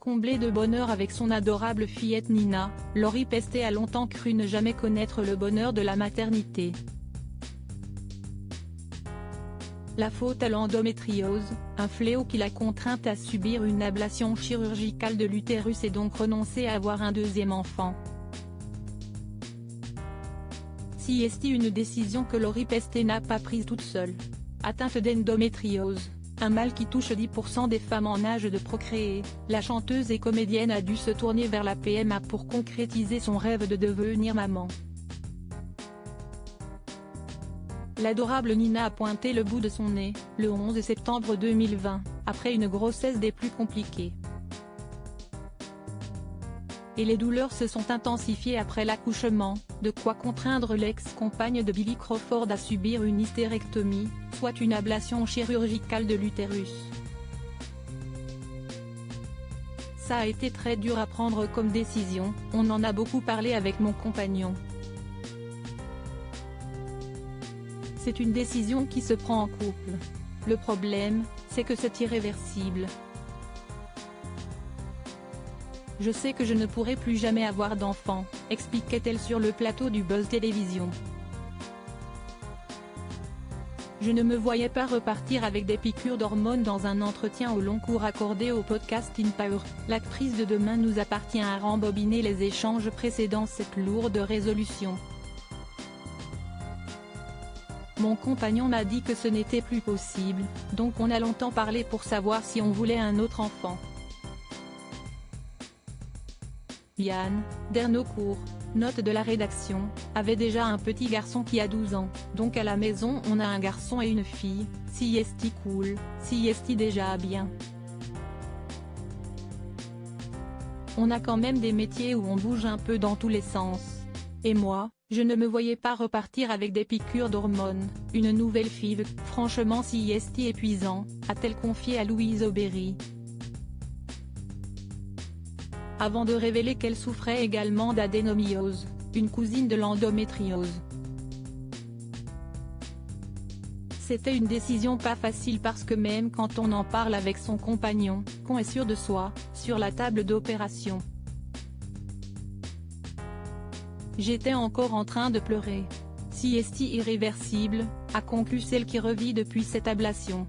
Comblée de bonheur avec son adorable fillette Nina, Lori Pestet a longtemps cru ne jamais connaître le bonheur de la maternité. La faute à l'endométriose, un fléau qui l'a contrainte à subir une ablation chirurgicale de l'utérus et donc renoncer à avoir un deuxième enfant. Si est une décision que Lori Pestet n'a pas prise toute seule. Atteinte d'endométriose, un mal qui touche 10% des femmes en âge de procréer, la chanteuse et comédienne a dû se tourner vers la PMA pour concrétiser son rêve de devenir maman. L'adorable Nina a pointé le bout de son nez, le 11 septembre 2020, après une grossesse des plus compliquées. Et les douleurs se sont intensifiées après l'accouchement, de quoi contraindre l'ex-compagne de Billy Crawford à subir une hystérectomie, soit une ablation chirurgicale de l'utérus. Ça a été très dur à prendre comme décision, on en a beaucoup parlé avec mon compagnon. C'est une décision qui se prend en couple. Le problème, c'est que c'est irréversible. Je sais que je ne pourrai plus jamais avoir d'enfant, expliquait-elle sur le plateau du Buzz Télévision. Je ne me voyais pas repartir avec des piqûres d'hormones dans un entretien au long cours accordé au podcast InPower. L'actrice de Demain nous appartient à rembobiner les échanges précédant cette lourde résolution. Mon compagnon m'a dit que ce n'était plus possible, donc on a longtemps parlé pour savoir si on voulait un autre enfant. Yann Derniaucourt, note de la rédaction, avait déjà un petit garçon qui a 12 ans, donc à la maison on a un garçon et une fille, si est cool, si est déjà bien. On a quand même des métiers où on bouge un peu dans tous les sens. Et moi, je ne me voyais pas repartir avec des piqûres d'hormones, une nouvelle FIV, franchement si est épuisant, a-t-elle confié à Louise Aubéry. Avant de révéler qu'elle souffrait également d'adénomiose, une cousine de l'endométriose. C'était une décision pas facile parce que même quand on en parle avec son compagnon, qu'on est sûr de soi, sur la table d'opération. J'étais encore en train de pleurer. Si est irréversible, a conclu celle qui revit depuis cette ablation.